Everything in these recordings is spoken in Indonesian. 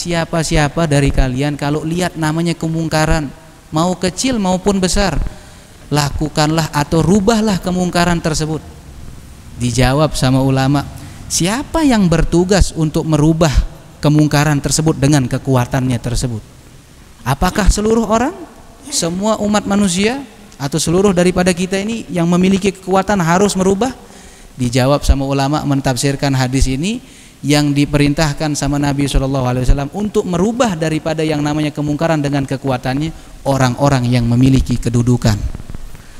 siapa-siapa dari kalian kalau lihat namanya kemungkaran, mau kecil maupun besar, lakukanlah atau rubahlah kemungkaran tersebut. Dijawab sama ulama, siapa yang bertugas untuk merubah kemungkaran tersebut dengan kekuatannya tersebut? Apakah seluruh orang, semua umat manusia, atau seluruh daripada kita ini yang memiliki kekuatan harus merubah? Dijawab sama ulama mentafsirkan hadis ini, yang diperintahkan sama Nabi SAW untuk merubah daripada yang namanya kemungkaran dengan kekuatannya orang-orang yang memiliki kedudukan,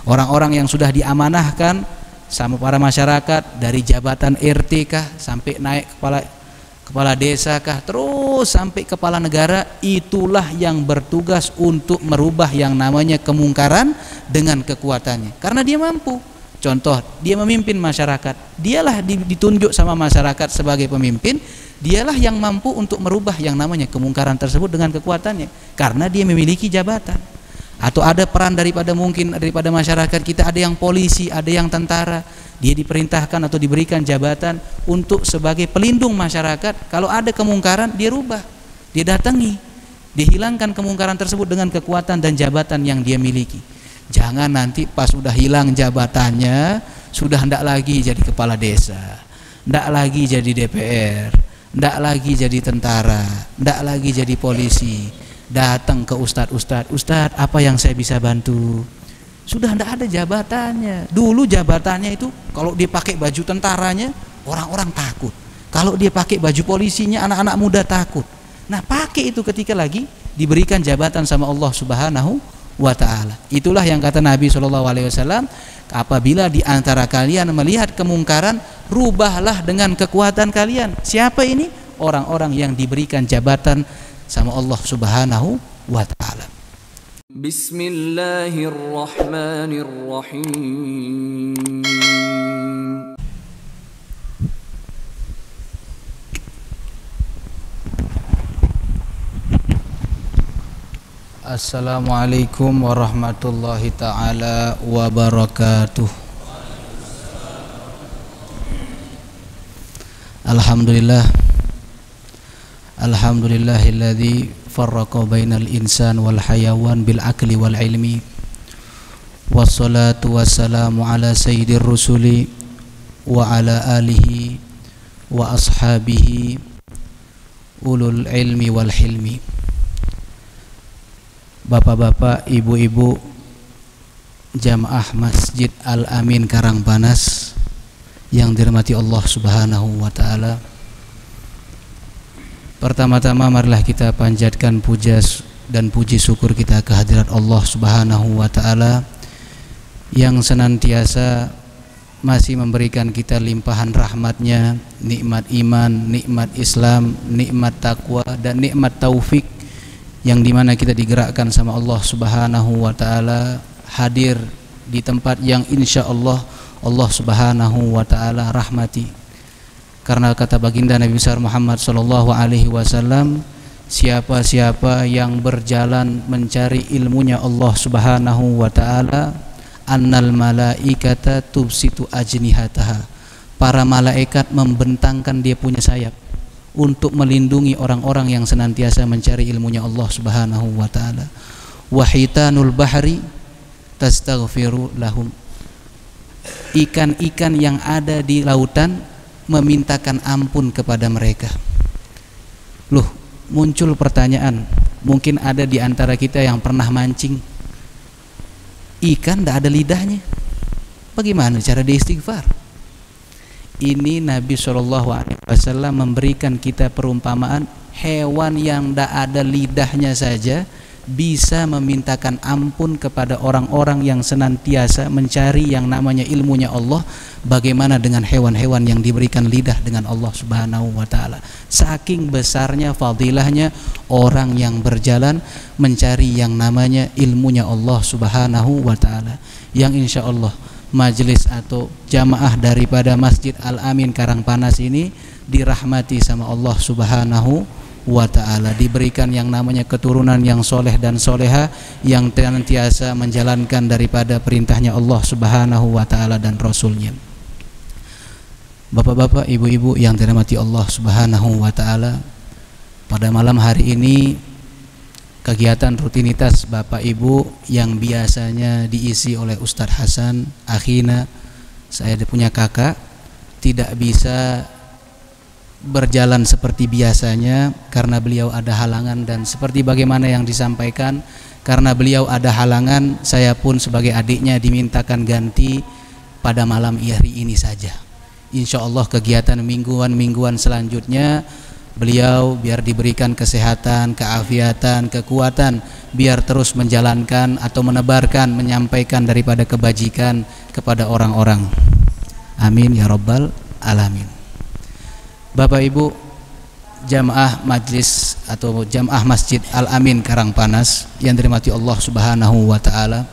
orang-orang yang sudah diamanahkan sama para masyarakat, dari jabatan RT kah sampai naik kepala desa kah, terus sampai kepala negara, itulah yang bertugas untuk merubah yang namanya kemungkaran dengan kekuatannya, karena dia mampu. Contoh, dia memimpin masyarakat, dialah ditunjuk sama masyarakat sebagai pemimpin, dialah yang mampu untuk merubah yang namanya kemungkaran tersebut dengan kekuatannya, karena dia memiliki jabatan. Atau ada peran daripada masyarakat kita, ada yang polisi, ada yang tentara, dia diperintahkan atau diberikan jabatan untuk sebagai pelindung masyarakat. Kalau ada kemungkaran, dia rubah, dia datangi, dia hilangkan kemungkaran tersebut dengan kekuatan dan jabatan yang dia miliki. Jangan nanti pas sudah hilang jabatannya, sudah hendak lagi jadi kepala desa, hendak lagi jadi DPR, hendak lagi jadi tentara, hendak lagi jadi polisi, datang ke ustadz, apa yang saya bisa bantu? Sudah hendak ada jabatannya. Dulu jabatannya itu kalau dia pakai baju tentaranya, orang-orang takut. Kalau dia pakai baju polisinya, anak-anak muda takut. Nah, pakai itu ketika lagi diberikan jabatan sama Allah Subhanahu wa ta'ala. Itulah yang kata Nabi SAW, apabila di antara kalian melihat kemungkaran, rubahlah dengan kekuatan kalian. Siapa ini? Orang-orang yang diberikan jabatan sama Allah Subhanahu wa ta'ala. Bismillahirrahmanirrahim. Assalamualaikum warahmatullahi ta'ala wabarakatuh. Alhamdulillahilladzi farraqa bainal insan wal hayawan bil akli wal ilmi, wassalatu wassalamu ala sayyidir rusuli wa ala alihi wa ashabihi ulul ilmi wal hilmi. Bapak-bapak, ibu-ibu, jamaah Masjid Al-Amin Karangpanas yang dirahmati Allah Subhanahu wa ta'ala. Pertama-tama marilah kita panjatkan puja dan puji syukur kita kehadirat Allah Subhanahu wa ta'ala yang senantiasa masih memberikan kita limpahan rahmatnya, nikmat iman, nikmat Islam, nikmat takwa, dan nikmat taufik, yang dimana kita digerakkan sama Allah Subhanahu wa ta'ala hadir di tempat yang insya Allah Allah Subhanahu wa ta'ala rahmati. Karena kata baginda Nabi besar Muhammad sallallahu alaihi wasallam, siapa-siapa yang berjalan mencari ilmunya Allah Subhanahu wa ta'ala, annal malaikata tubsitu ajnihataha, para malaikat membentangkan dia punya sayap untuk melindungi orang-orang yang senantiasa mencari ilmunya Allah Subhanahu wa ta'ala. Wahitanul bahri tastaghfiru lahum, ikan-ikan yang ada di lautan memintakan ampun kepada mereka. Loh, muncul pertanyaan, mungkin ada di antara kita yang pernah mancing ikan tidak ada lidahnya, bagaimana cara dia istighfar? Ini Nabi SAW memberikan kita perumpamaan hewan yang tidak ada lidahnya saja bisa memintakan ampun kepada orang-orang yang senantiasa mencari yang namanya ilmunya Allah. Bagaimana dengan hewan-hewan yang diberikan lidah dengan Allah Subhanahu wa ta'ala? Saking besarnya fadilahnya orang yang berjalan mencari yang namanya ilmunya Allah Subhanahu wa ta'ala, yang insya Allah majelis atau jamaah daripada Masjid Al-Amin Karangpanas ini dirahmati sama Allah Subhanahu wa ta'ala, diberikan yang namanya keturunan yang soleh dan soleha, yang senantiasa menjalankan daripada perintahnya Allah Subhanahu wa ta'ala dan Rasulnya. Bapak-bapak, ibu-ibu yang dirahmati Allah Subhanahu wa ta'ala, Pada malam hari ini kegiatan rutinitas Bapak Ibu yang biasanya diisi oleh Ustadz Hasan akhina, saya punya kakak, tidak bisa berjalan seperti biasanya karena beliau ada halangan. Dan seperti bagaimana yang disampaikan, karena beliau ada halangan, saya pun sebagai adiknya dimintakan ganti pada malam hari ini saja. Insya Allah kegiatan mingguan selanjutnya beliau biar diberikan kesehatan, keafiatan, kekuatan, biar terus menjalankan atau menebarkan, menyampaikan daripada kebajikan kepada orang-orang. Amin ya rabbal alamin. Bapak Ibu, jamaah majlis atau jamaah Masjid Al-Amin Karangpanas yang dirahmati Allah Subhanahu wa taala.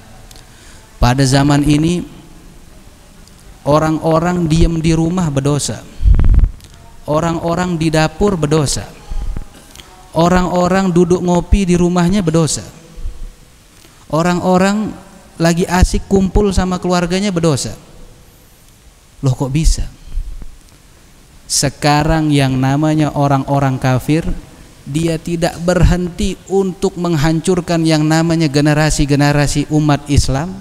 Pada zaman ini orang-orang diam di rumah berdosa. Orang-orang di dapur berdosa. Orang-orang duduk ngopi di rumahnya berdosa. Orang-orang lagi asik kumpul sama keluarganya berdosa. Loh kok bisa? Sekarang yang namanya orang-orang kafir, dia tidak berhenti untuk menghancurkan yang namanya generasi-generasi umat Islam.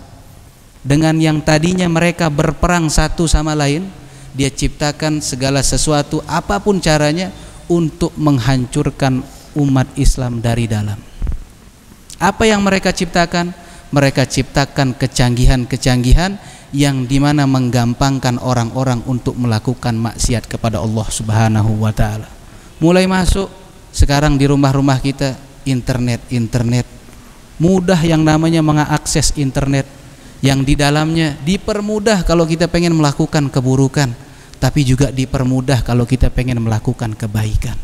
Dengan yang tadinya mereka berperang satu sama lain, dia ciptakan segala sesuatu apapun caranya untuk menghancurkan umat Islam dari dalam. Apa yang mereka ciptakan? Mereka ciptakan kecanggihan-kecanggihan yang dimana menggampangkan orang-orang untuk melakukan maksiat kepada Allah Subhanahu wa ta'ala. Mulai masuk sekarang di rumah-rumah kita internet. Mudah yang namanya mengakses internet, yang di dalamnya dipermudah kalau kita pengen melakukan keburukan, tapi juga dipermudah kalau kita pengen melakukan kebaikan.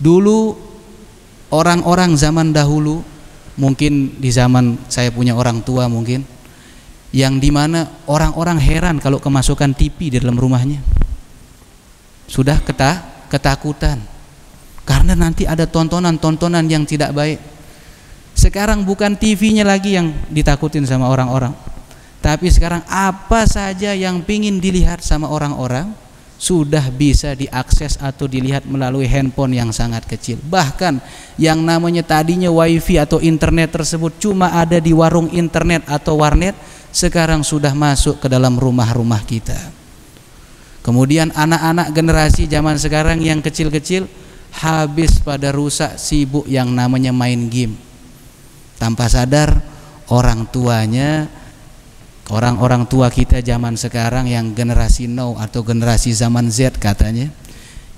Dulu orang-orang zaman dahulu, mungkin di zaman saya punya orang tua mungkin, yang dimana orang-orang heran kalau kemasukan TV di dalam rumahnya. Sudah ketakutan karena nanti ada tontonan-tontonan yang tidak baik. Sekarang bukan TV-nya lagi yang ditakutin sama orang-orang, tapi sekarang apa saja yang pingin dilihat sama orang-orang sudah bisa diakses atau dilihat melalui handphone yang sangat kecil. Bahkan yang namanya tadinya wifi atau internet tersebut cuma ada di warung internet atau warnet, sekarang sudah masuk ke dalam rumah-rumah kita. Kemudian anak-anak generasi zaman sekarang yang kecil-kecil habis pada rusak sibuk yang namanya main game. Tanpa sadar orang tua kita zaman sekarang yang generasi now atau generasi zaman Z katanya,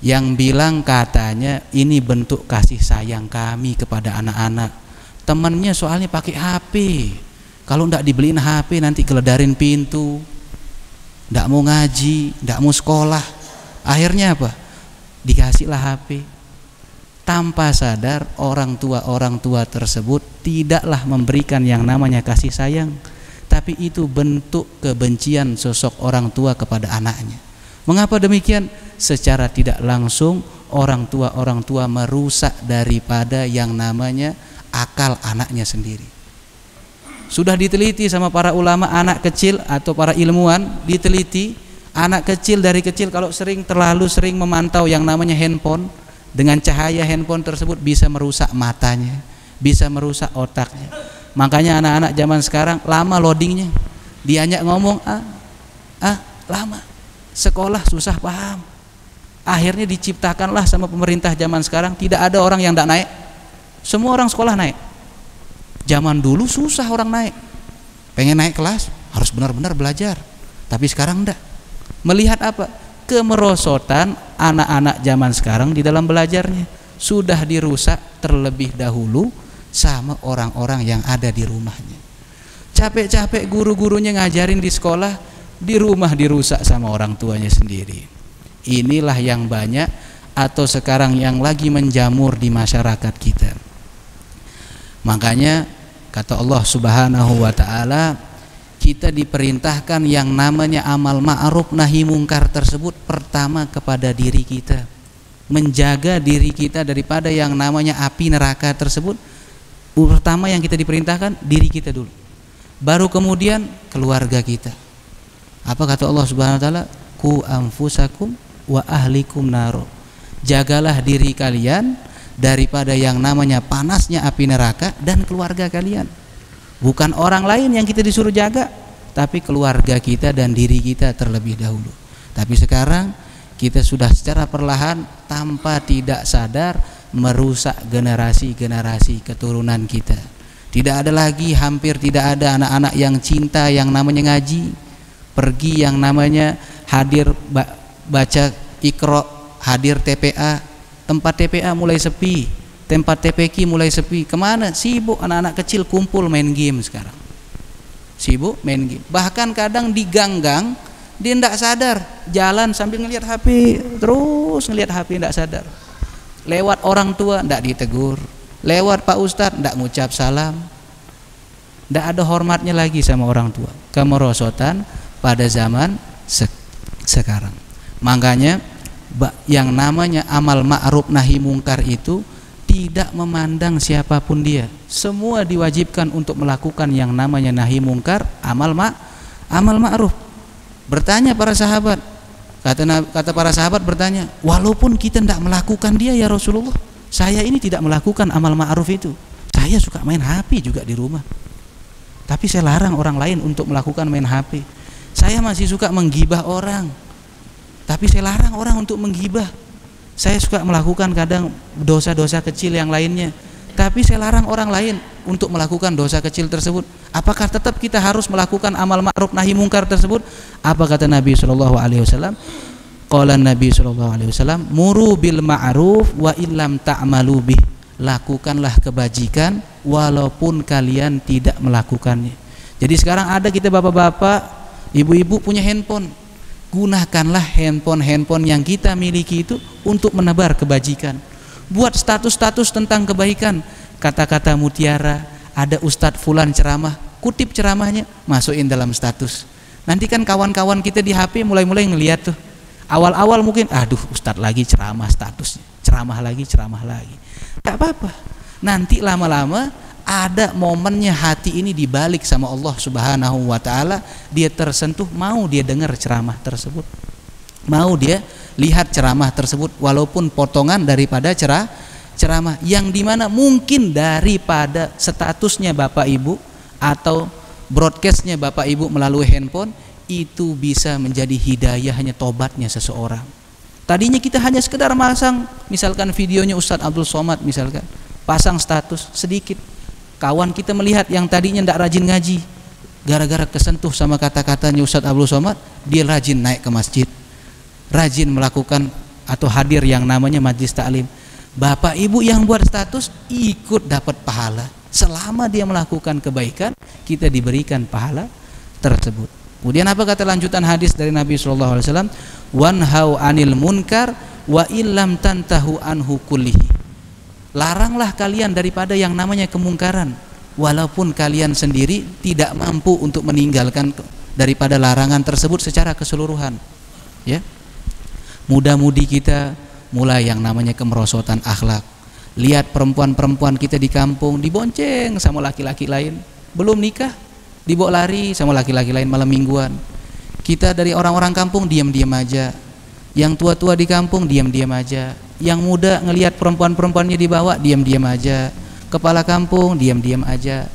yang bilang katanya ini bentuk kasih sayang kami kepada anak-anak. Temannya soalnya pakai HP, kalau ndak dibeliin HP nanti geledarin pintu, ndak mau ngaji, ndak mau sekolah. Akhirnya apa? Dikasihlah HP. Tanpa sadar orang tua tersebut tidaklah memberikan yang namanya kasih sayang, tapi itu bentuk kebencian sosok orang tua kepada anaknya. Mengapa demikian? Secara tidak langsung orang tua merusak daripada yang namanya akal anaknya sendiri. Sudah diteliti sama para ulama anak kecil atau para ilmuwan, diteliti anak kecil dari kecil kalau terlalu sering memantau yang namanya handphone, dengan cahaya handphone tersebut bisa merusak matanya, bisa merusak otaknya. Makanya anak-anak zaman sekarang lama loadingnya, diajak ngomong lama, sekolah susah paham. Akhirnya diciptakanlah sama pemerintah zaman sekarang tidak ada orang yang tidak naik, semua orang sekolah naik. Zaman dulu susah orang naik, pengen naik kelas harus benar-benar belajar, tapi sekarang enggak. Melihat apa? Kemerosotan anak-anak zaman sekarang di dalam belajarnya sudah dirusak terlebih dahulu sama orang-orang yang ada di rumahnya. Capek-capek guru-gurunya ngajarin di sekolah, di rumah dirusak sama orang tuanya sendiri. Inilah yang banyak atau sekarang yang lagi menjamur di masyarakat kita. Makanya kata Allah Subhanahu wa ta'ala, kita diperintahkan yang namanya amal ma'ruf nahi mungkar tersebut pertama kepada diri kita, menjaga diri kita daripada yang namanya api neraka tersebut. Pertama yang kita diperintahkan diri kita dulu, baru kemudian keluarga kita. Apa kata Allah Subhanahu wa ta'ala? Ku anfusakum wa ahlikum naro. Jagalah diri kalian daripada yang namanya panasnya api neraka dan keluarga kalian. Bukan orang lain yang kita disuruh jaga, tapi keluarga kita dan diri kita terlebih dahulu. Tapi sekarang kita sudah secara perlahan tanpa tidak sadar merusak generasi-generasi keturunan kita. Tidak ada lagi, hampir tidak ada anak-anak yang cinta yang namanya ngaji, pergi yang namanya hadir baca Iqra, hadir TPA. Tempat TPA mulai sepi, tempat TPQ mulai sepi. Kemana? Sibuk anak-anak kecil kumpul main game sekarang. Sibuk main game. Bahkan kadang di gang-gang dia tidak sadar, jalan sambil ngelihat HP, terus ngelihat HP, tidak sadar. Lewat orang tua tidak ditegur, lewat Pak Ustadz tidak ngucap salam. Tidak ada hormatnya lagi sama orang tua. Kemerosotan pada zaman sekarang. Makanya yang namanya amal ma'ruf nahi mungkar itu tidak memandang siapapun dia. Semua diwajibkan untuk melakukan yang namanya nahi mungkar, amal ma'ruf. Bertanya para sahabat, kata para sahabat bertanya, walaupun kita tidak melakukan dia ya Rasulullah, saya ini tidak melakukan amal ma'ruf itu. Saya suka main HP juga di rumah, tapi saya larang orang lain untuk melakukan main HP. Saya masih suka menggibah orang, tapi saya larang orang untuk menggibah. Saya suka melakukan kadang dosa-dosa kecil yang lainnya, tapi saya larang orang lain untuk melakukan dosa kecil tersebut. Apakah tetap kita harus melakukan amal ma'ruf nahi mungkar tersebut? Apa kata Nabi SAW? Qala Nabi SAW, muru bil ma'ruf wa illam ta'malu bih. Lakukanlah kebajikan walaupun kalian tidak melakukannya. Jadi sekarang ada kita bapak-bapak, ibu-ibu punya handphone. Gunakanlah handphone yang kita miliki itu untuk menebar kebajikan. Buat status-status tentang kebaikan, kata-kata mutiara, ada Ustadz Fulan ceramah, kutip ceramahnya, masukin dalam status. Nanti kan kawan-kawan kita di HP mulai ngeliat tuh. Awal-awal mungkin, aduh Ustadz lagi ceramah statusnya, ceramah lagi. Tak apa-apa. Nanti lama-lama ada momennya hati ini dibalik sama Allah Subhanahu wa ta'ala, dia tersentuh, mau dia dengar ceramah tersebut, mau dia lihat ceramah tersebut, walaupun potongan daripada ceramah yang dimana mungkin daripada statusnya Bapak Ibu atau broadcastnya Bapak Ibu melalui handphone, itu bisa menjadi hidayahnya, tobatnya seseorang. Tadinya kita hanya sekedar masang misalkan videonya Ustadz Abdul Somad, misalkan pasang status sedikit, kawan kita melihat yang tadinya tidak rajin ngaji, gara-gara kesentuh sama kata-katanya Ustadz Abdul Somad, dia rajin naik ke masjid, rajin melakukan atau hadir yang namanya majlis taklim. Bapak Ibu yang buat status ikut dapat pahala. Selama dia melakukan kebaikan, kita diberikan pahala tersebut. Kemudian apa kata lanjutan hadis dari Nabi SAW? Wanhau anil munkar wa illam tantahu anhu kullihi. Laranglah kalian daripada yang namanya kemungkaran, walaupun kalian sendiri tidak mampu untuk meninggalkan daripada larangan tersebut secara keseluruhan. Ya, muda-mudi kita mulai yang namanya kemerosotan akhlak. Lihat perempuan-perempuan kita di kampung dibonceng sama laki-laki lain, belum nikah dibawa lari sama laki-laki lain malam mingguan. Kita dari orang-orang kampung diam-diam aja, yang tua-tua di kampung diam-diam aja, yang muda ngelihat perempuan-perempuannya dibawa diam-diam aja, kepala kampung diam-diam aja.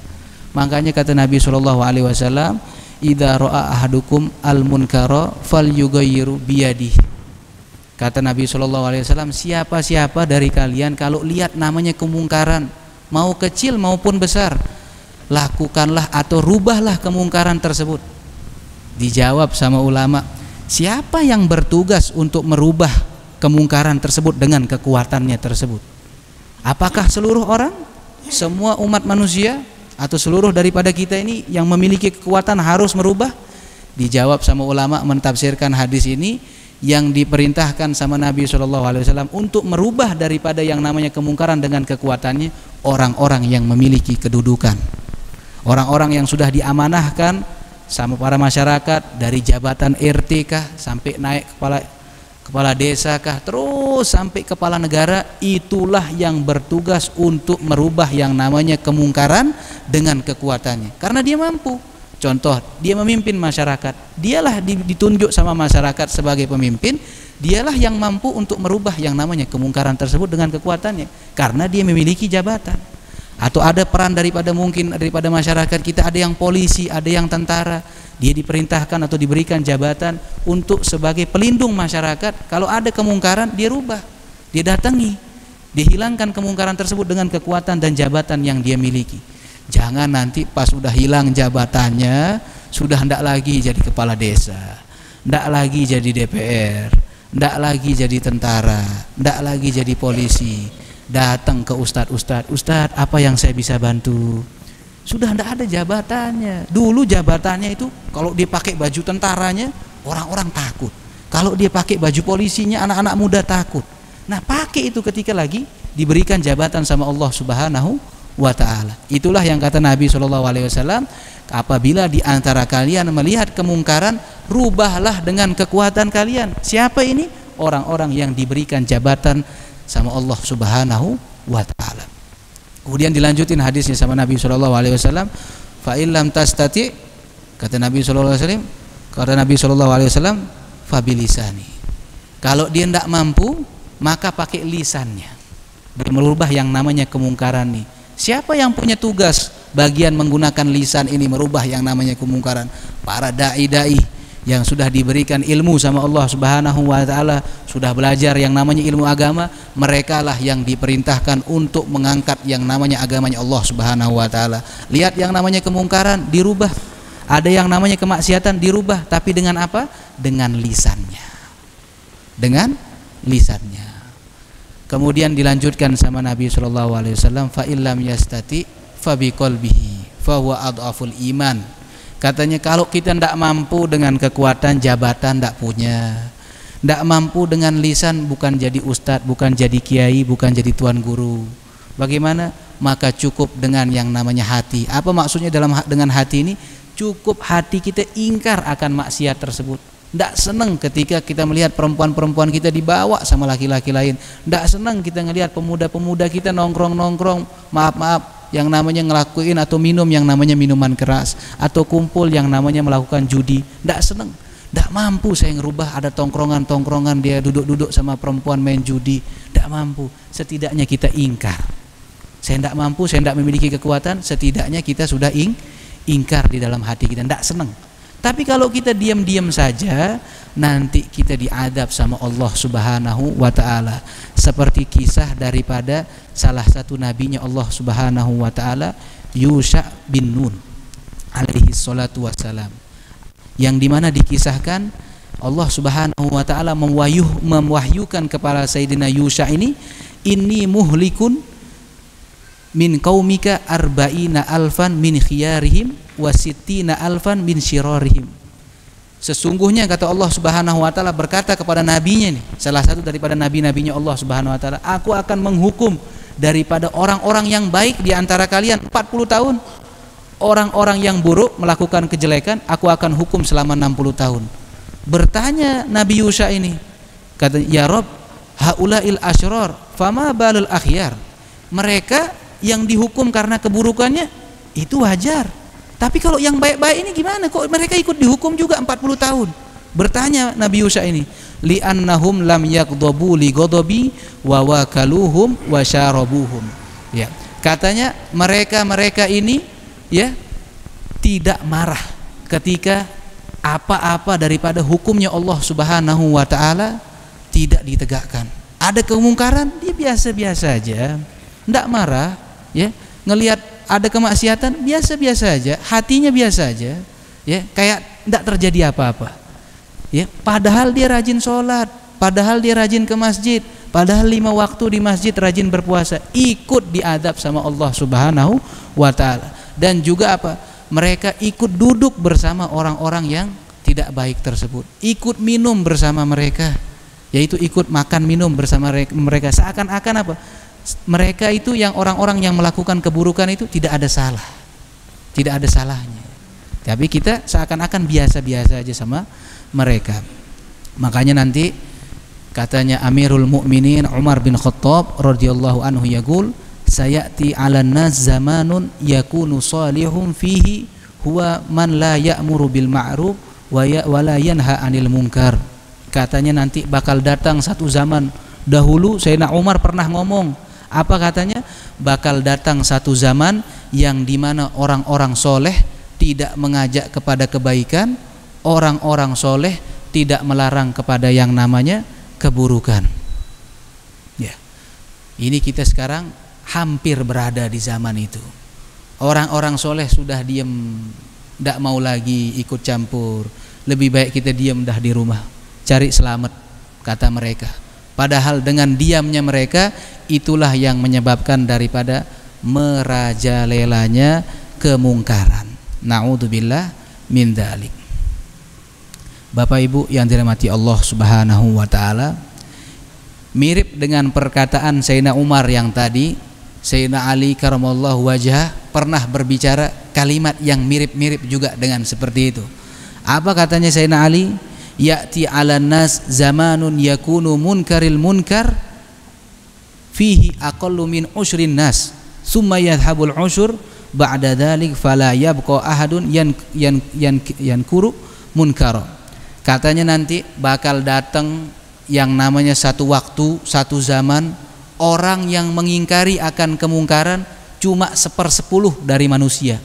Makanya kata Nabi SAW, idza ra'a ahadukum al-munkara falyughayyiru biyadihi. Kata Nabi SAW, siapa-siapa dari kalian kalau lihat namanya kemungkaran, mau kecil maupun besar, lakukanlah atau rubahlah kemungkaran tersebut. Dijawab sama ulama, siapa yang bertugas untuk merubah kemungkaran tersebut dengan kekuatannya tersebut? Apakah seluruh orang, semua umat manusia, atau seluruh daripada kita ini yang memiliki kekuatan harus merubah? Dijawab sama ulama mentafsirkan hadis ini, yang diperintahkan sama Nabi SAW untuk merubah daripada yang namanya kemungkaran dengan kekuatannya, orang-orang yang memiliki kedudukan, orang-orang yang sudah diamanahkan sama para masyarakat, dari jabatan RT kah sampai naik kepala desa kah, terus sampai kepala negara, itulah yang bertugas untuk merubah yang namanya kemungkaran dengan kekuatannya, karena dia mampu. Contoh, dia memimpin masyarakat, dialah ditunjuk sama masyarakat sebagai pemimpin, dialah yang mampu untuk merubah yang namanya kemungkaran tersebut dengan kekuatannya, karena dia memiliki jabatan. Atau ada peran daripada masyarakat kita, ada yang polisi, ada yang tentara, dia diperintahkan atau diberikan jabatan untuk sebagai pelindung masyarakat. Kalau ada kemungkaran, dia rubah, dia datangi, dia hilangkan kemungkaran tersebut dengan kekuatan dan jabatan yang dia miliki. Jangan nanti pas sudah hilang jabatannya, sudah hendak lagi jadi kepala desa, hendak lagi jadi DPR, hendak lagi jadi tentara, hendak lagi jadi polisi, datang ke ustadz, apa yang saya bisa bantu? Sudah hendak ada jabatannya. Dulu jabatannya itu kalau dia pakai baju tentaranya, orang-orang takut. Kalau dia pakai baju polisinya, anak-anak muda takut. Nah, pakai itu ketika lagi diberikan jabatan sama Allah Subhanahu wa ta'ala. Itulah yang kata Nabi SAW, apabila di antara kalian melihat kemungkaran, rubahlah dengan kekuatan kalian. Siapa ini? Orang-orang yang diberikan jabatan sama Allah Subhanahu wa ta'ala. Kemudian dilanjutin hadisnya sama Nabi SAW, fa illam tastati, kata Nabi SAW, fa bilisani. Kalau dia tidak mampu, maka pakai lisannya. Dia merubah yang namanya kemungkaran nih. Siapa yang punya tugas bagian menggunakan lisan ini merubah yang namanya kemungkaran? Para dai-dai yang sudah diberikan ilmu sama Allah Subhanahu wa ta'ala, sudah belajar yang namanya ilmu agama, mereka lah yang diperintahkan untuk mengangkat yang namanya agamanya Allah Subhanahu wa ta'ala. Lihat yang namanya kemungkaran dirubah, ada yang namanya kemaksiatan dirubah, tapi dengan apa? Dengan lisannya. Dengan lisannya. Kemudian dilanjutkan sama Nabi SAW, fa illam yastati fa biqalbihi fa huwa adhaful iman. Katanya kalau kita tidak mampu dengan kekuatan jabatan, tidak punya, tidak mampu dengan lisan, bukan jadi ustadz, bukan jadi kiai, bukan jadi tuan guru, bagaimana? Maka cukup dengan yang namanya hati. Apa maksudnya dengan hati ini? Cukup hati kita ingkar akan maksiat tersebut. Tidak senang ketika kita melihat perempuan-perempuan kita dibawa sama laki-laki lain. Tidak senang kita melihat pemuda-pemuda kita nongkrong-nongkrong, maaf-maaf, yang namanya ngelakuin atau minum yang namanya minuman keras, atau kumpul yang namanya melakukan judi. Tidak senang, tidak mampu saya ngerubah. Ada tongkrongan-tongkrongan dia duduk-duduk sama perempuan main judi, tidak mampu. Setidaknya kita ingkar. Saya tidak mampu, saya tidak memiliki kekuatan. Setidaknya kita sudah ingkar di dalam hati kita, tidak senang. Tapi kalau kita diam-diam saja, nanti kita diadab sama Allah Subhanahu wa ta'ala. Seperti kisah daripada salah satu nabinya Allah Subhanahu wa ta'ala, Yusha bin Nun alaihi salatu wassalam, yang dimana dikisahkan Allah Subhanahu wa ta'ala mewahyukan kepada Sayyidina Yusha ini, inni muhlikun min qaumika arba'ina alfan min khiyarihim wa sittina alfan min syirarihim. Sesungguhnya kata Allah Subhanahu wa ta'ala berkata kepada nabinya nih, salah satu daripada nabi-nabinya Allah Subhanahu wa ta'ala, aku akan menghukum daripada orang-orang yang baik di antara kalian 40 tahun. Orang-orang yang buruk melakukan kejelekan, aku akan hukum selama 60 tahun. Bertanya Nabi Yusha ini, kata, ya Rob, haula'il asyrar fama balul akhyar. Mereka yang dihukum karena keburukannya itu wajar, tapi kalau yang baik-baik ini gimana? Kok mereka ikut dihukum juga 40 tahun? Bertanya Nabi Yusha ini, li'annahum lam yaqdabu li ghadabi wa wakaluhum wa syarabuhum. Ya, katanya mereka ini ya tidak marah ketika apa-apa daripada hukumnya Allah Subhanahu wa ta'ala tidak ditegakkan. Ada kemungkaran, dia biasa-biasa aja, tidak marah. Ya, ngelihat ada kemaksiatan biasa-biasa aja, hatinya biasa aja, ya, kayak tidak terjadi apa-apa. Ya, padahal dia rajin sholat, padahal dia rajin ke masjid, padahal 5 waktu di masjid, rajin berpuasa, ikut diadab sama Allah Subhanahu wa ta'ala. Dan juga apa? Mereka ikut duduk bersama orang-orang yang tidak baik tersebut, ikut minum bersama mereka, yaitu ikut makan minum bersama mereka. Seakan-akan apa? Mereka itu yang orang-orang yang melakukan keburukan itu tidak ada salah, tidak ada salahnya, tapi kita seakan-akan biasa-biasa aja sama mereka. Makanya nanti katanya Amirul Mukminin Umar bin Khattab radhiyallahu anhu yaqul, sayati 'alan nas zamanun yakunu salihum fihi huwa man la ya'muru bil ma'ruf wa la yanha 'anil munkar. Katanya nanti bakal datang satu zaman, dahulu Sayyidina Umar pernah ngomong, apa katanya? Bakal datang satu zaman yang dimana orang-orang soleh tidak mengajak kepada kebaikan, orang-orang soleh tidak melarang kepada yang namanya keburukan. Ya, ini kita sekarang hampir berada di zaman itu. Orang-orang soleh sudah diam, tidak mau lagi ikut campur. Lebih baik kita diam dah di rumah, cari selamat, kata mereka. Padahal dengan diamnya mereka, itulah yang menyebabkan daripada merajalelanya kemungkaran. Na'udzubillah min dzalik. Bapak Ibu yang dirahmati Allah Subhanahu wa taala, mirip dengan perkataan Sayyidina Umar yang tadi, Sayyidina Ali karamallahu wajhah pernah berbicara kalimat yang mirip-mirip juga dengan seperti itu. Apa katanya Sayyidina Ali? Ya'ti 'alan nas zamanun yakunu munkaril munkar fihi aqallu min usyrin nas summa yadhhabul usyur ba'da dzalik fala yabqa ahadun yankuru munkara. Katanya nanti bakal datang yang namanya satu waktu, satu zaman, orang yang mengingkari akan kemungkaran cuma 1/10 dari manusia.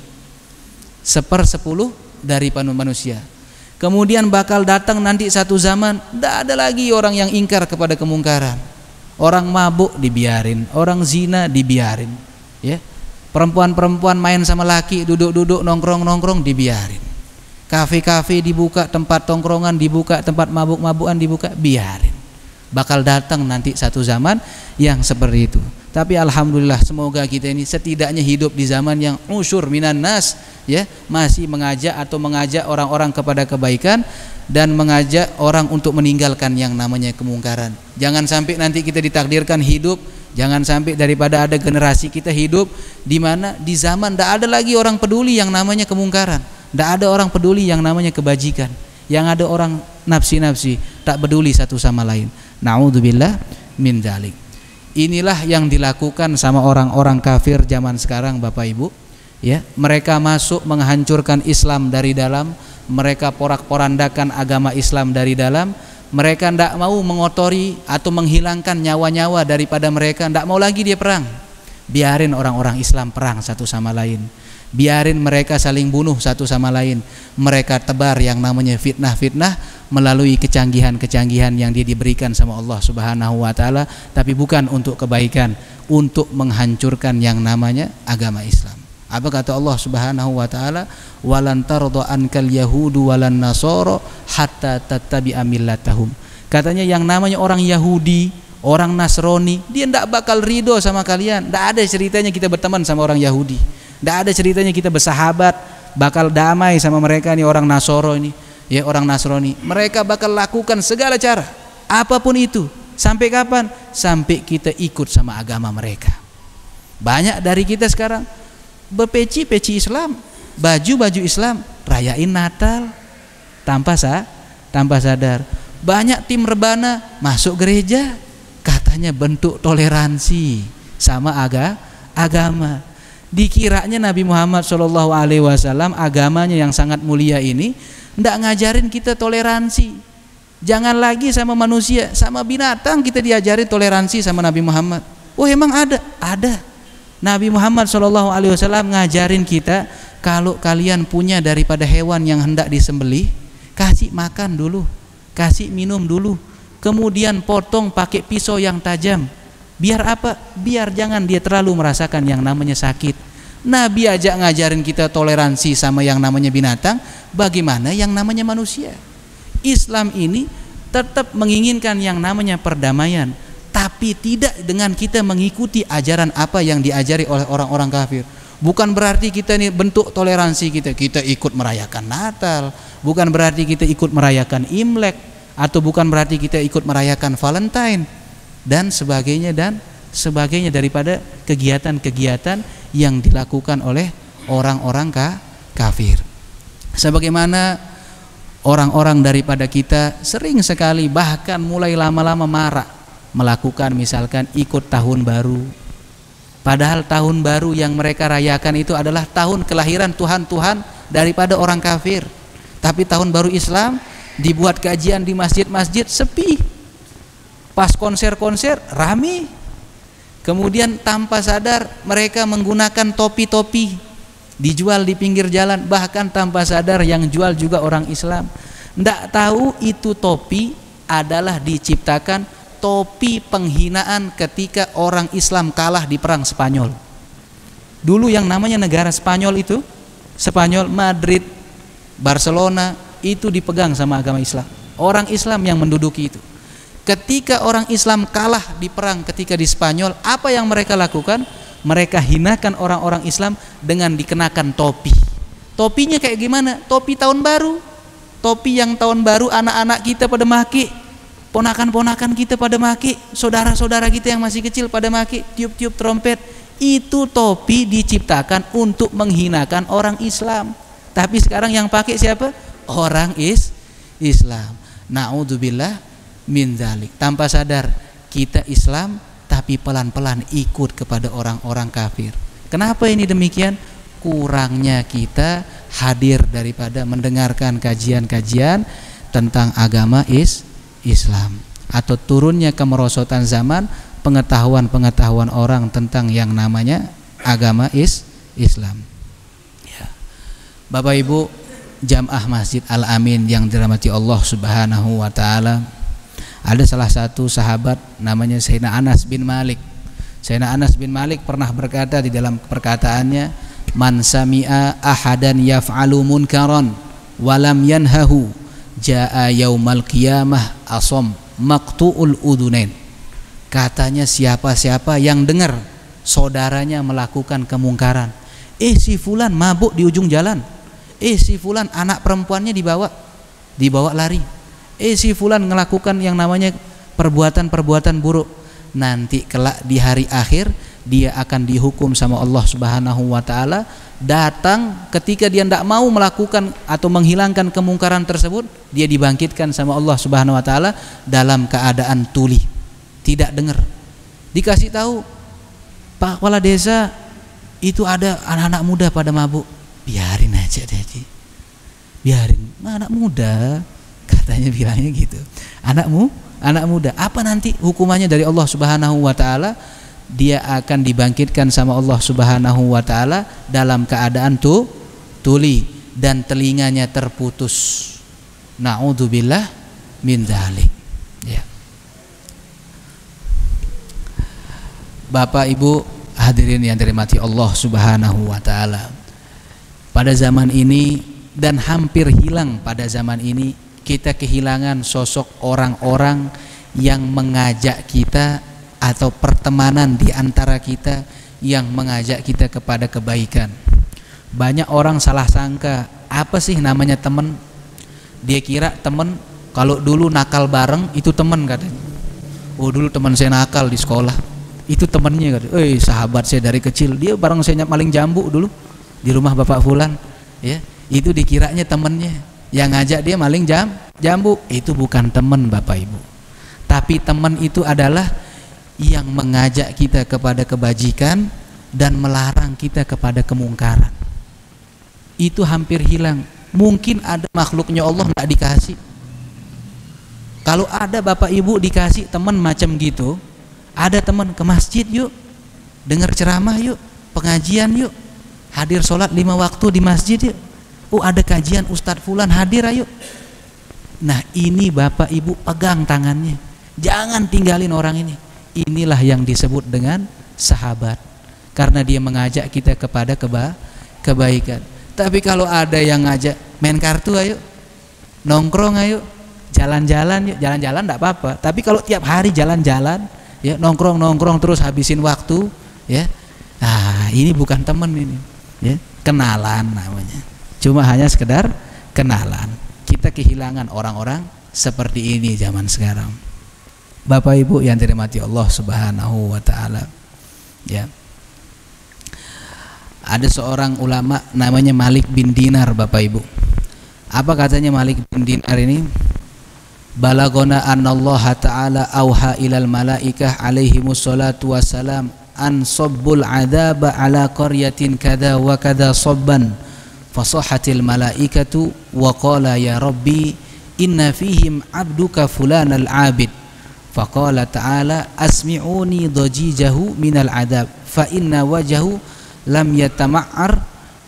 1/10 dari manusia. Kemudian bakal datang nanti satu zaman, tidak ada lagi orang yang ingkar kepada kemungkaran. Orang mabuk dibiarin, orang zina dibiarin, ya. Perempuan-perempuan main sama laki, duduk-duduk nongkrong-nongkrong dibiarin. Kafe-kafe dibuka, tempat tongkrongan dibuka, tempat mabuk-mabukan dibuka, biarin. Bakal datang nanti satu zaman yang seperti itu. Tapi alhamdulillah, semoga kita ini setidaknya hidup di zaman yang usyur minan nas, ya, masih mengajak orang-orang kepada kebaikan dan mengajak orang untuk meninggalkan yang namanya kemungkaran. Jangan sampai nanti kita ditakdirkan hidup, jangan sampai daripada ada generasi kita hidup di mana di zaman tidak ada lagi orang peduli yang namanya kemungkaran. Tidak ada orang peduli yang namanya kebajikan. Yang ada orang nafsi-nafsi, tak peduli satu sama lain. Na'udzubillah min dzalik. Inilah yang dilakukan sama orang-orang kafir zaman sekarang, Bapak Ibu. Ya, mereka masuk menghancurkan Islam dari dalam, mereka porak-porandakan agama Islam dari dalam. Mereka tidak mau mengotori atau menghilangkan nyawa-nyawa daripada mereka, tidak mau lagi dia perang. Biarin orang-orang Islam perang satu sama lain. Biarin mereka saling bunuh satu sama lain. Mereka tebar yang namanya fitnah-fitnah melalui kecanggihan-kecanggihan yang dia diberikan sama Allah Subhanahu wa taala, tapi bukan untuk kebaikan, untuk menghancurkan yang namanya agama Islam. Apa kata Allah Subhanahu wa taala? Walan tarda ankal yahudu walan nasara hatta tattabi'a millatahum. Katanya yang namanya orang Yahudi, orang Nasrani, dia tidak bakal ridho sama kalian. Tidak ada ceritanya kita berteman sama orang Yahudi. Tidak ada ceritanya kita bersahabat, bakal damai sama mereka nih orang Nasoro ini, ya, orang Nasrani. Mereka bakal lakukan segala cara, apapun itu. Sampai kapan? Sampai kita ikut sama agama mereka. Banyak dari kita sekarang berpeci-peci Islam, baju-baju Islam, rayain Natal tanpa sadar. Banyak tim rebana masuk gereja, katanya bentuk toleransi sama agama. Dikiranya Nabi Muhammad SAW agamanya yang sangat mulia ini tidak ngajarin kita toleransi. Jangan lagi sama manusia, sama binatang kita diajarin toleransi sama Nabi Muhammad. Oh, emang ada? Ada. Nabi Muhammad SAW ngajarin kita, kalau kalian punya daripada hewan yang hendak disembelih, kasih makan dulu, kasih minum dulu, kemudian potong pakai pisau yang tajam. Biar apa? Biar jangan dia terlalu merasakan yang namanya sakit. Nabi aja ngajarin kita toleransi sama yang namanya binatang, bagaimana yang namanya manusia? Islam ini tetap menginginkan yang namanya perdamaian, tapi tidak dengan kita mengikuti ajaran apa yang diajari oleh orang-orang kafir. Bukan berarti kita ini bentuk toleransi kita ikut merayakan Natal, bukan berarti kita ikut merayakan Imlek, atau bukan berarti kita ikut merayakan Valentine dan sebagainya daripada kegiatan-kegiatan yang dilakukan oleh orang-orang kafir. Sebagaimana orang-orang daripada kita sering sekali, bahkan mulai lama-lama marak melakukan misalkan ikut tahun baru. Padahal tahun baru yang mereka rayakan itu adalah tahun kelahiran Tuhan daripada orang kafir. Tapi tahun baru Islam dibuat kajian di masjid-masjid sepi. Pas konser-konser rame. Kemudian tanpa sadar mereka menggunakan topi-topi dijual di pinggir jalan, bahkan tanpa sadar yang jual juga orang Islam. Nggak tahu itu topi adalah diciptakan topi penghinaan ketika orang Islam kalah di perang Spanyol. Dulu yang namanya negara Spanyol itu, Spanyol, Madrid, Barcelona, itu dipegang sama agama Islam. Orang Islam yang menduduki itu. Ketika orang Islam kalah di perang ketika di Spanyol, apa yang mereka lakukan? Mereka hinakan orang-orang Islam dengan dikenakan topi. Topinya kayak gimana? Topi tahun baru. Topi yang tahun baru anak-anak kita pada make, ponakan-ponakan kita pada make, saudara-saudara kita yang masih kecil pada make, tiup-tiup trompet. Itu topi diciptakan untuk menghinakan orang Islam. Tapi sekarang yang pakai siapa? Orang Islam. Na'udzubillah min dzalik. Tanpa sadar kita Islam tapi pelan-pelan ikut kepada orang-orang kafir. Kenapa ini demikian? Kurangnya kita hadir daripada mendengarkan kajian-kajian tentang agama Islam, atau turunnya kemerosotan zaman, pengetahuan-pengetahuan orang tentang yang namanya agama Islam. Ya. Bapak Ibu jamaah Masjid Al-Amin yang dirahmati Allah Subhanahu wa taala, ada salah satu sahabat namanya Sayyidina Anas bin Malik. Sayyidina Anas bin Malik pernah berkata di dalam perkataannya, man sami'a ahadan yaf'alu munkaran walam yanhahu jaa yaumal qiyamah asom maqtu'ul udunain. Katanya siapa-siapa yang dengar saudaranya melakukan kemungkaran, si fulan mabuk di ujung jalan, si fulan anak perempuannya dibawa lari, si fulan melakukan yang namanya perbuatan-perbuatan buruk, nanti kelak di hari akhir dia akan dihukum sama Allah Subhanahu wa taala. Datang ketika dia tidak mau melakukan atau menghilangkan kemungkaran tersebut, dia dibangkitkan sama Allah Subhanahu wa taala dalam keadaan tuli, tidak dengar. Dikasih tahu, Pak Kepala Desa, itu ada anak-anak muda pada mabuk. Biarin aja deh, biarin, anak muda, katanya bilangnya gitu. Anak muda, apa nanti hukumannya dari Allah Subhanahu wa taala? Dia akan dibangkitkan sama Allah Subhanahu wa taala dalam keadaan tuli dan telinganya terputus. Na'udzubillah min dzalik. Ya. Bapak Ibu hadirin yang dirahmati Allah Subhanahu wa taala. Pada zaman ini dan hampir hilang pada zaman ini, kita kehilangan sosok orang-orang yang mengajak kita atau pertemanan di antara kita yang mengajak kita kepada kebaikan. Banyak orang salah sangka, apa sih namanya teman? Dia kira teman kalau dulu nakal bareng itu teman katanya. Oh, dulu teman saya nakal di sekolah, itu temannya katanya. Sahabat saya dari kecil, dia bareng saya maling jambu dulu di rumah Bapak Fulan, ya. Itu dikiranya temannya. Yang ngajak dia maling jambu, itu bukan teman Bapak Ibu. Tapi teman itu adalah yang mengajak kita kepada kebajikan dan melarang kita kepada kemungkaran. Itu hampir hilang. Mungkin ada makhluknya Allah nggak dikasih. Kalau ada Bapak Ibu dikasih teman macam gitu, ada teman ke masjid yuk, dengar ceramah yuk, pengajian yuk, hadir sholat 5 waktu di masjid yuk. Ada kajian Ustadz Fulan, hadir ayo. Nah, ini Bapak Ibu pegang tangannya, jangan tinggalin orang ini. Inilah yang disebut dengan sahabat, karena dia mengajak kita kepada kebaikan. Tapi kalau ada yang ngajak main kartu ayo, nongkrong ayo, jalan-jalan yuk, jalan-jalan enggak apa-apa. Tapi kalau tiap hari jalan-jalan, ya nongkrong terus habisin waktu, ya. Nah, ini bukan teman ini, ya, kenalan namanya. Cuma hanya sekedar kenalan. Kita kehilangan orang-orang seperti ini zaman sekarang. Bapak Ibu yang dirahmati Allah Subhanahu wa taala. Ya. Ada seorang ulama namanya Malik bin Dinar, Bapak Ibu. Apa katanya Malik bin Dinar ini? Balagona annallaha ta'ala auha ilal malaikah alaihimus salatu wassalam an sabbul adzaba ala qaryatin kada wa kada sabban fasahatil malaikatu wa qala ya rabbi inna fihim abduka fulan al-abid faqala ta'ala asmi'uni dhajijahu minal adab fa inna wajahu lam yatama'ar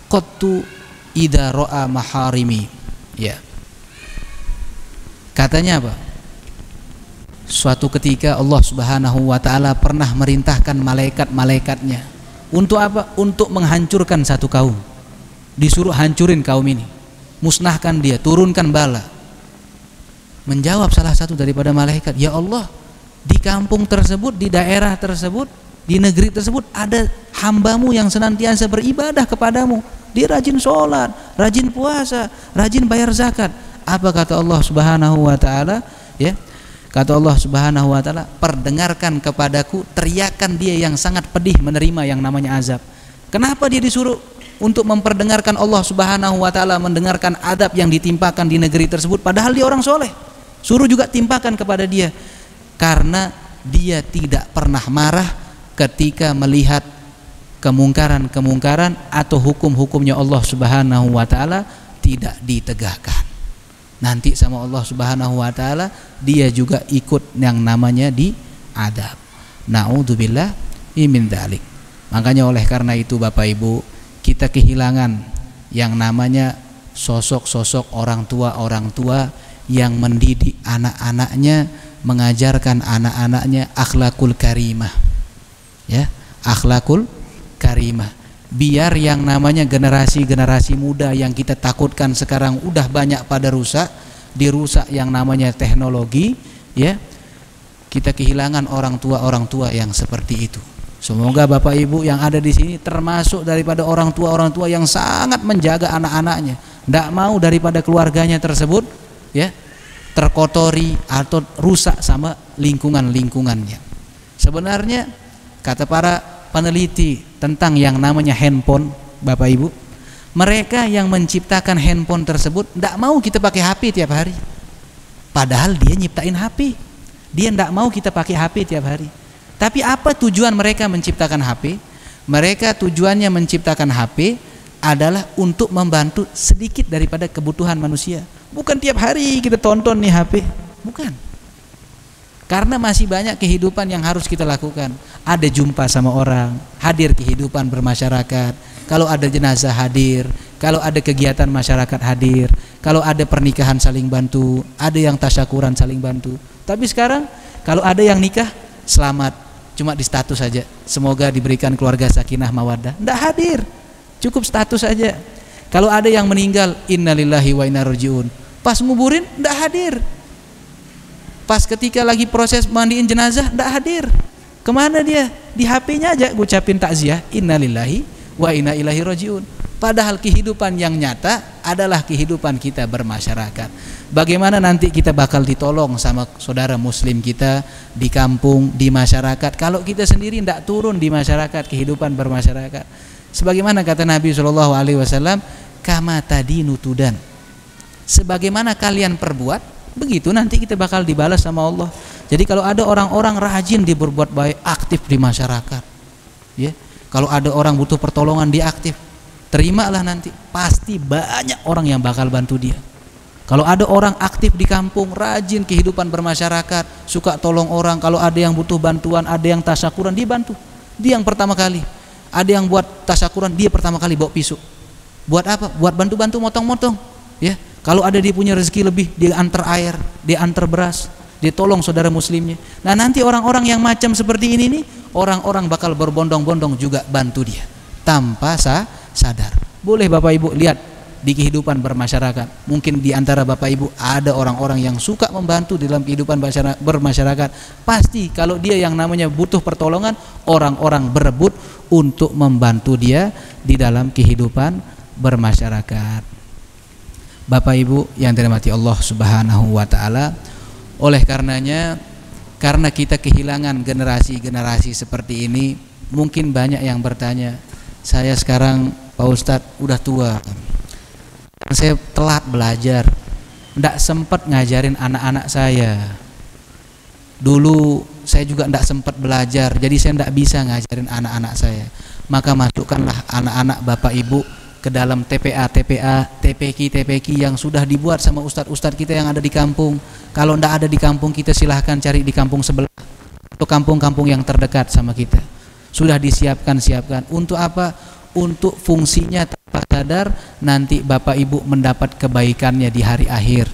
qattu idza ra'a maharimi. Ya. Katanya apa? Suatu ketika Allah Subhanahu wa taala pernah merintahkan malaikat-malaikatnya untuk apa? Untuk menghancurkan satu kaum. Disuruh hancurin kaum ini, musnahkan dia, turunkan bala. Menjawab salah satu daripada malaikat, ya Allah, di kampung tersebut, di daerah tersebut, di negeri tersebut ada hambamu yang senantiasa beribadah kepadamu. Dia rajin sholat, rajin puasa, rajin bayar zakat. Apa kata Allah Subhanahu wa taala? Ya. Kata Allah Subhanahu wa taala, perdengarkan kepadaku teriakan dia yang sangat pedih menerima yang namanya azab. Kenapa dia disuruh untuk memperdengarkan Allah Subhanahu wa taala mendengarkan adab yang ditimpakan di negeri tersebut padahal dia orang soleh? Suruh juga timpakan kepada dia. Karena dia tidak pernah marah ketika melihat kemungkaran-kemungkaran atau hukum-hukumnya Allah Subhanahu wa taala tidak ditegakkan. Nanti sama Allah Subhanahu wa taala dia juga ikut yang namanya diadab. Naudzubillah min dzalik. Makanya oleh karena itu Bapak Ibu, kita kehilangan yang namanya sosok-sosok orang tua yang mendidik anak-anaknya, mengajarkan anak-anaknya akhlakul karimah. Ya, akhlakul karimah. Biar yang namanya generasi-generasi muda yang kita takutkan sekarang udah banyak pada dirusak yang namanya teknologi, ya. Kita kehilangan orang tua yang seperti itu. Semoga Bapak Ibu yang ada di sini termasuk daripada orang tua yang sangat menjaga anak-anaknya, tidak mau daripada keluarganya tersebut, ya, terkotori atau rusak sama lingkungannya. Sebenarnya kata para peneliti tentang yang namanya handphone, Bapak Ibu, mereka yang menciptakan handphone tersebut tidak mau kita pakai HP tiap hari, padahal dia nyiptain HP. Dia tidak mau kita pakai HP tiap hari. Tapi apa tujuan mereka menciptakan HP? Mereka tujuannya menciptakan HP adalah untuk membantu sedikit daripada kebutuhan manusia. Bukan tiap hari kita tonton nih HP, bukan. Karena masih banyak kehidupan yang harus kita lakukan. Ada jumpa sama orang, hadir kehidupan bermasyarakat. Kalau ada jenazah hadir, kalau ada kegiatan masyarakat hadir, kalau ada pernikahan saling bantu, ada yang tasyakuran saling bantu. Tapi sekarang kalau ada yang nikah, selamat, cuma di status saja. Semoga diberikan keluarga sakinah mawaddah. Tidak hadir, cukup status saja. Kalau ada yang meninggal, innalillahi wa inna rajiun. Pas nguburin, tidak hadir. Pas ketika lagi proses mandiin jenazah, tidak hadir. Kemana dia? Di HP-nya aja ngucapin takziah, innalillahi wa inna ilaihi rajiun. Padahal kehidupan yang nyata adalah kehidupan kita bermasyarakat. Bagaimana nanti kita bakal ditolong sama saudara muslim kita di kampung, di masyarakat, kalau kita sendiri tidak turun di masyarakat, kehidupan bermasyarakat. Sebagaimana kata Nabi SAW, kama tadinu tudan. Sebagaimana kalian perbuat, begitu nanti kita bakal dibalas sama Allah. Jadi kalau ada orang-orang rajin di berbuat baik, aktif di masyarakat, ya. Kalau ada orang butuh pertolongan, dia aktif. Terimalah nanti, pasti banyak orang yang bakal bantu dia. Kalau ada orang aktif di kampung, rajin kehidupan bermasyarakat, suka tolong orang, kalau ada yang butuh bantuan, ada yang tasyakuran, dia bantu. Dia yang pertama kali. Ada yang buat tasyakuran, dia pertama kali bawa pisau. Buat apa? Buat bantu-bantu motong-motong, ya. Kalau ada dia punya rezeki lebih, dia antar air, dia antar beras, dia tolong saudara muslimnya. Nah nanti orang-orang yang macam seperti ini nih, orang-orang bakal berbondong-bondong juga bantu dia tanpa sadar. Boleh Bapak Ibu lihat di kehidupan bermasyarakat, mungkin di antara Bapak Ibu ada orang-orang yang suka membantu dalam kehidupan bermasyarakat. Pasti kalau dia yang namanya butuh pertolongan, orang-orang berebut untuk membantu dia di dalam kehidupan bermasyarakat. Bapak Ibu yang dirahmati Allah Subhanahu wa taala, oleh karenanya, karena kita kehilangan generasi-generasi seperti ini, mungkin banyak yang bertanya, saya sekarang Pak Ustadz udah tua, saya telat belajar, tidak sempat ngajarin anak-anak saya. Dulu saya juga tidak sempat belajar, jadi saya tidak bisa ngajarin anak-anak saya. Maka masukkanlah anak-anak Bapak Ibu ke ke dalam TPA, TPQ yang sudah dibuat sama ustadz-ustadz kita yang ada di kampung. Kalau ndak ada di kampung kita, silahkan cari di kampung sebelah atau kampung-kampung yang terdekat sama kita. Sudah siapkan. Untuk apa? Untuk fungsinya tanpa sadar nanti Bapak Ibu mendapat kebaikannya di hari akhir.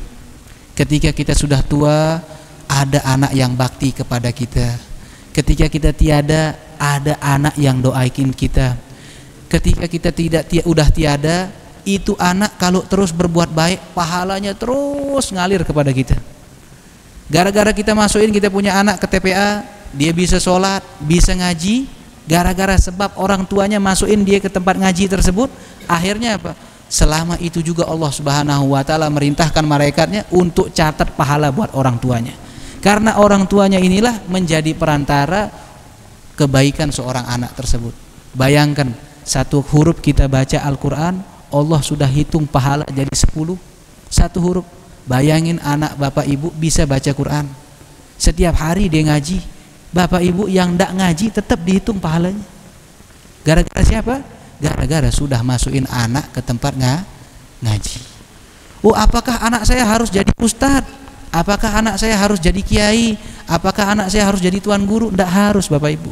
Ketika kita sudah tua, ada anak yang bakti kepada kita. Ketika kita tiada, ada anak yang doain kita. Ketika kita udah tiada, itu anak kalau terus berbuat baik, pahalanya terus ngalir kepada kita. Gara-gara kita masukin, kita punya anak ke TPA, dia bisa sholat, bisa ngaji. Gara-gara sebab orang tuanya masukin dia ke tempat ngaji tersebut, akhirnya apa? Selama itu juga Allah Subhanahu wa Ta'ala merintahkan malaikatnya untuk catat pahala buat orang tuanya. Karena orang tuanya inilah menjadi perantara kebaikan seorang anak tersebut. Bayangkan, satu huruf kita baca Al-Quran, Allah sudah hitung pahala jadi 10. Satu huruf. Bayangin anak Bapak Ibu bisa baca Quran, setiap hari dia ngaji. Bapak Ibu yang ndak ngaji tetap dihitung pahalanya. Gara-gara siapa? Gara-gara sudah masukin anak ke tempat ngaji. Oh, apakah anak saya harus jadi ustadz? Apakah anak saya harus jadi kiai? Apakah anak saya harus jadi tuan guru? Ndak harus Bapak Ibu.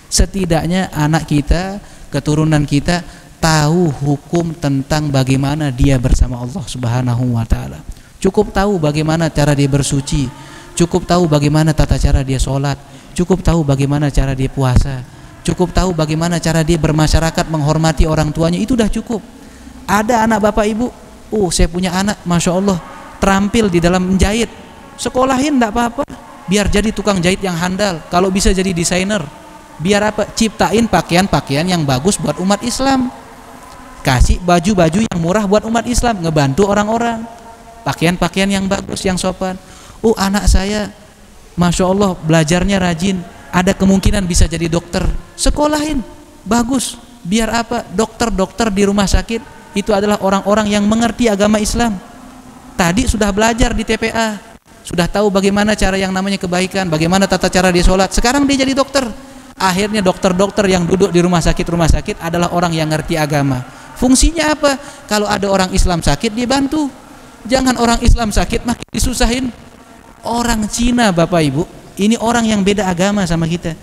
Setidaknya anak kita, keturunan kita tahu hukum tentang bagaimana dia bersama Allah Subhanahu wa Ta'ala. Cukup tahu bagaimana cara dia bersuci, cukup tahu bagaimana tata cara dia sholat, cukup tahu bagaimana cara dia puasa, cukup tahu bagaimana cara dia bermasyarakat, menghormati orang tuanya. Itu dah cukup. Ada anak Bapak Ibu, saya punya anak, Masya Allah, terampil di dalam menjahit, sekolahin enggak apa-apa, biar jadi tukang jahit yang handal, kalau bisa jadi desainer. Biar apa? Ciptain pakaian-pakaian yang bagus buat umat Islam, kasih baju-baju yang murah buat umat Islam, ngebantu orang-orang, pakaian-pakaian yang bagus, yang sopan. Anak saya Masya Allah belajarnya rajin, ada kemungkinan bisa jadi dokter, sekolahin, bagus. Biar apa? Dokter-dokter di rumah sakit itu adalah orang-orang yang mengerti agama Islam. Tadi sudah belajar di TPA, sudah tahu bagaimana cara yang namanya kebaikan, bagaimana tata cara dia sholat. Sekarang dia jadi dokter. Akhirnya dokter-dokter yang duduk di rumah sakit adalah orang yang ngerti agama. Fungsinya apa? Kalau ada orang Islam sakit, dia bantu. Jangan orang Islam sakit makin disusahin. Orang Cina Bapak Ibu, ini orang yang beda agama sama kita.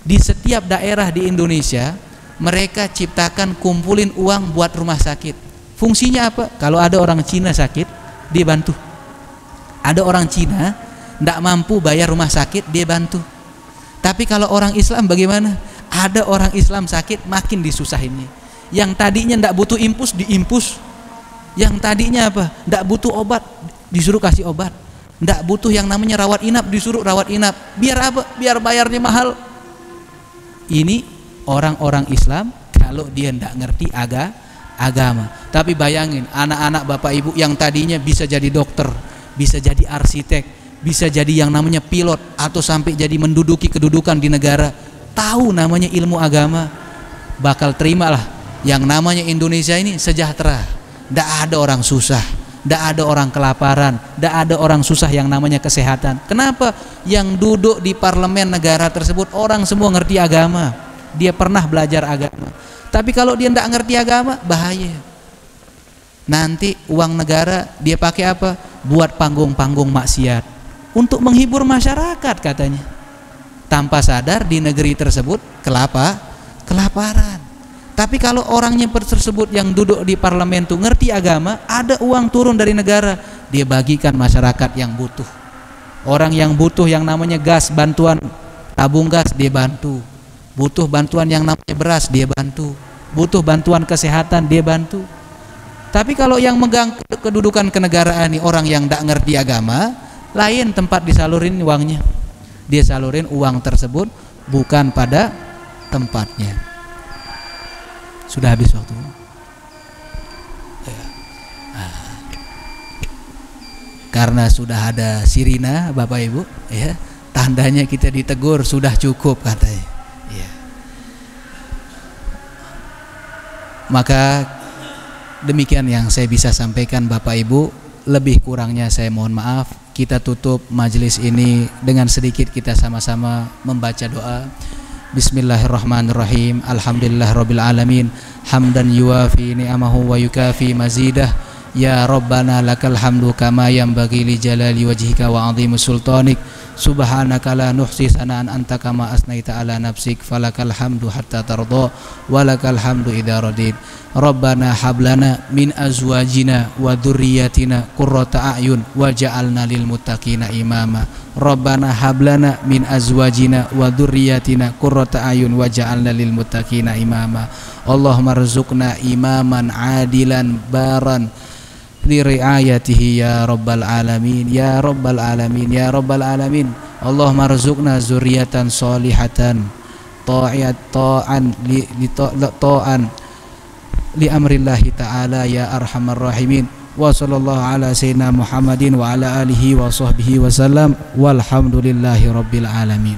Di setiap daerah di Indonesia, mereka ciptakan kumpulin uang buat rumah sakit. Fungsinya apa? Kalau ada orang Cina sakit, dia bantu. Ada orang Cina tidak mampu bayar rumah sakit, dia bantu. Tapi kalau orang Islam bagaimana? Ada orang Islam sakit, makin disusahinnya. Yang tadinya tidak butuh impus, diimpus. Yang tadinya apa? Tidak butuh obat, disuruh kasih obat. Tidak butuh yang namanya rawat inap, disuruh rawat inap. Biar apa? Biar bayarnya mahal. Ini orang-orang Islam kalau dia tidak ngerti agama. Tapi bayangin, anak-anak Bapak Ibu yang tadinya bisa jadi dokter, bisa jadi arsitek, bisa jadi yang namanya pilot, atau sampai jadi menduduki kedudukan di negara, tahu namanya ilmu agama, bakal terimalah yang namanya Indonesia ini sejahtera. Tidak ada orang susah, tidak ada orang kelaparan, tidak ada orang susah yang namanya kesehatan. Kenapa? Yang duduk di parlemen negara tersebut orang semua ngerti agama, dia pernah belajar agama. Tapi kalau dia tidak ngerti agama, bahaya. Nanti uang negara dia pakai apa? Buat panggung-panggung maksiat, untuk menghibur masyarakat katanya. Tanpa sadar di negeri tersebut kelaparan. Tapi kalau orangnya tersebut yang duduk di parlemen itu ngerti agama, ada uang turun dari negara, dia bagikan masyarakat yang butuh. Orang yang butuh yang namanya gas, bantuan tabung gas, dia bantu. Butuh bantuan yang namanya beras, dia bantu. Butuh bantuan kesehatan, dia bantu. Tapi kalau yang megang kedudukan kenegaraan ini orang yang tidak ngerti agama, lain tempat disalurin uangnya. Dia salurin uang tersebut bukan pada tempatnya. Sudah habis waktu. Karena sudah ada sirina Bapak Ibu, ya, tandanya kita ditegur sudah cukup katanya. Ya. Maka demikian yang saya bisa sampaikan Bapak Ibu. Lebih kurangnya saya mohon maaf. Kita tutup majelis ini dengan sedikit kita sama-sama membaca doa. Bismillahirrahmanirrahim. Alhamdulillahirabbil alamin. Hamdan yuwafi ni'amahu wa yukafi mazidah. Ya Rabbana lakal hamdu kama yanbaghi li jalali wajhika wa 'azimi sultanik. Subhanaka la nuhsi sana'an anta kama asnaita ala nafsik. Falakal hamdu hatta tarda wa lakal hamdu idza radit. Rabbana hablana min azwajina wa dzurriyyatina qurrata a'yun waj'alna lil muttaqina imama. Rabbana hablana min azwajina wa dzurriyyatina qurrata a'yun waj'alna lil muttaqina imama. Allahumma rzuqna imaman adilan baran li riayatihi ya rabbal alamin ya rabbal alamin ya rabbal alamin. Allahumma rzuqna zurriyatan solihatan ta'an li amrillahi ta'ala ya arhamar rahimin. Wa sallallahu ala sayyidina Muhammadin wa ala alihi wa sahbihi wa sallam walhamdulillahi rabbil alamin.